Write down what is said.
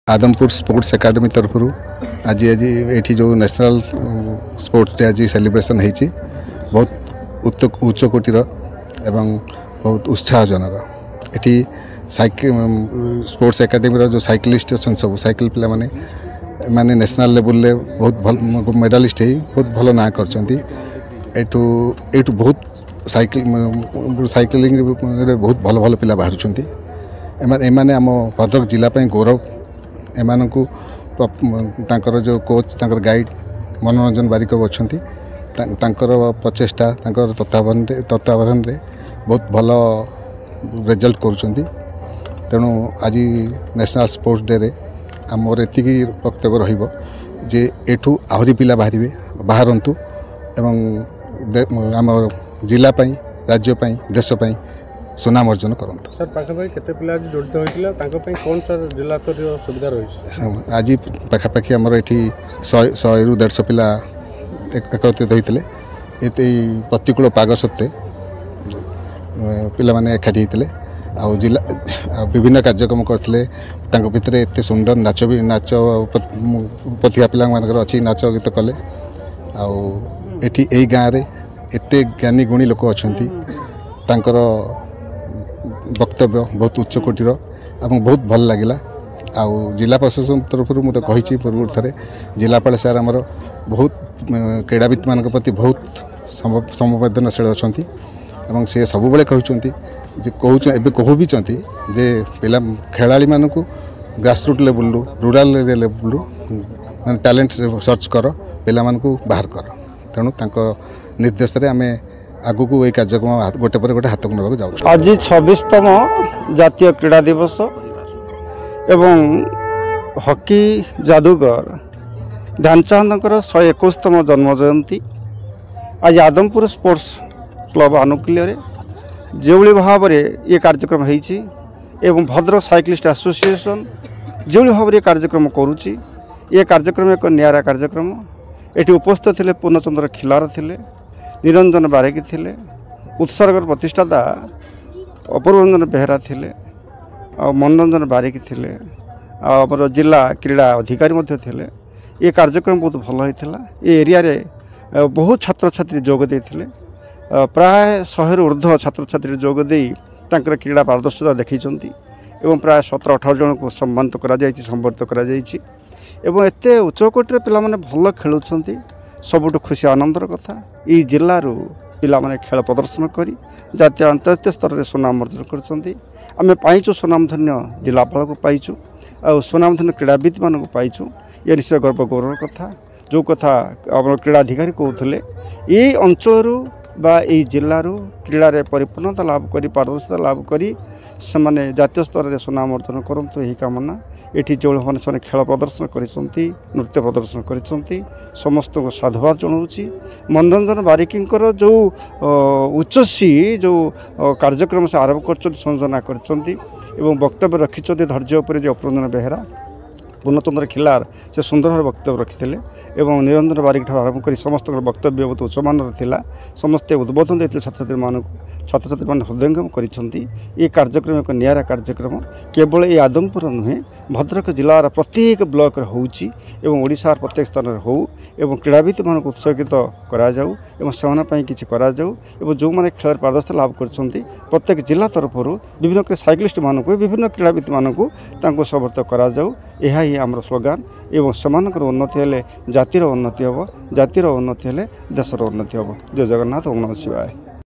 Adampur sports academy तरफ आज आज ये जो नेशनल स्पोर्ट्स डे आज सेलिब्रेशन होती बहुत उच्च कोटीर एवं बहुत उत्साहजनक ये साइकिल स्पोर्ट्स एकेडमी जो साइकिलिस्ट अच्छा सब साइकिल पिला माने माने नेशनल लेवल ले बहुत भल मेडालिस्ट ही बहुत भल ना कर बहुत साइकिलिंग बहुत भल भल पिला बाहर एमाने आम भद्रक जिलापाई गौरव एमान को तांकर जो कोच तांकर गाइड मनोरंजन बारिक अच्छा प्रचेषा तत्वावधान बहुत भल रिजल्ट करुँच तेणु आज नेशनल स्पोर्ट्स डे रे आमर एति वक्तव्य रही एठू आहरी पिला बाहरंतु एवं आम जिलापाई राज्यपाई देशपाई सुनाम अर्जन करंतु। सर पाखापाखि केते पिला जड़ित होइतिला तांको पई कोन सर जिला स्तरीय सुविधा रही आज पाखापाखि आमर एठी 100 रु 150 पिला एकत्रित होइतिले एते प्रतिकूल पाग सत्ते पिला माने एकाठी होइतिले आ जिला विभिन्न कार्यक्रम करथिले तांको भितरे एते सुंदर नाच प्रतिभा पिला मानकर अछि नाच गीत कले आ एठी एई गाँ रे एते ज्ञानी गुणी लोक अछंती तांकर वक्तव्य बहुत उच्च कोटीर और बहुत भल लगे आउ जिला प्रशासन तरफ मुझे कही पूर्व थे जिलापाल सार आमर बहुत क्रीड़ाविद मान प्रति बहुत संवेदनशील अच्छा से सब बेले कहते कहू भी जे पिला खेला मानू grassroot level rural level talent search कर पिला बाहर कर तेणु निर्देश आम आगु को ये कार्यक्रम गोटे पर गोटे हाथ को ना जाऊँ। आज 26तम जातीय क्रीड़ा दिवस एवं हॉकी जादूगर ध्यानचंद 121तम जन्म जयंती आज आदमपुर स्पोर्ट्स क्लब आनुकूल्य जो भाव में ये कार्यक्रम होती एवं भद्रक साइक्लिस्ट एसोसिएशन जो भाव में कार्यक्रम करुच्ची ये कार्यक्रम एक निरा कार्यक्रम ये उपस्थित थे पूर्णचंद्र खिलार थे निरंजन बारिक थे उत्सर्गर प्रतिष्ठाता अपूर्वरंजन बेहरा थे मनोरंजन बारिक थे आमर जिला क्रीड़ा अधिकारी थे ये कार्यक्रम बहुत भल होता ये एरिया रे बहुत छात्र छात्री जोगदे प्राय 100 रु ऊर्ध्व छात्र छात्री जोगदे क्रीड़ा पारदर्शिता देखते एवं प्राय 17-18 जन को सम्मानित संबर्धित कर एते उच्चकोटी पिला माने भल खेलुछंती सबुठ खुशी आनंदर कथा ये जिलू पिला माने खेल प्रदर्शन करी जातीय अंतर्राष्ट्रीय स्तर में सुनाम अर्जन करमें पाइचु सुनामधन्य जिलापाल को पाइचु आ सुनामधन्य क्रीड़ाविद मान पाइचु ये निश्चय गर्व गौरव कथा जो कथा आम क्रीड़ाधिकारी कहते ये अंचल बा ये जिलू क्रीड़ा परिपूर्णता लाभ कर पारदर्शिता लाभ कर से जातीय स्तर में सुनाम अर्जन करूँ यही कामना ये जो मैंने खेल प्रदर्शन कर नृत्य प्रदर्शन कर समस्त को साधुवाद जनाऊँगी मनोरंजन बारिकींकर जो उच्चसी जो कार्यक्रम से आरंभ कर संयोजना कर वक्तव्य रखी धैर्य उपर जो अपूर्वरंजन बेहरा पूर्णचंद्र खिलार से सुंदर भाव वक्तव्य रखी एवं निरंजन बारिक ठार आरंभ कर समस्त वक्तव्य बहुत उच्चमान समस्ते उद्बोधन देते छात्र छात्री मान हृदयंगम कर कार्यक्रम एक निरा कार्यक्रम केवल ये आदमपुर नुहे भद्रक जिलार प्रत्येक ब्लॉक ओडिशार प्रत्येक स्थान में हो क्रीड़ाविद मान उत्सर्गित कराऊ किसी कराऊ जो मैंने खेल पारदर्शिता लाभ कर प्रत्येक जिला तरफ विभिन्न साइक्लिस्ट मान विभिन्न क्रीड़ाविद मानक समर्थ कराऊ यह ही आम स्लोगान एवं समानकर उन्नति हेले जातिर उन्नति हम जातिर उन्नति हेले देशर उन्नति हम। जय जगन्नाथ ओम नमः शिवाय।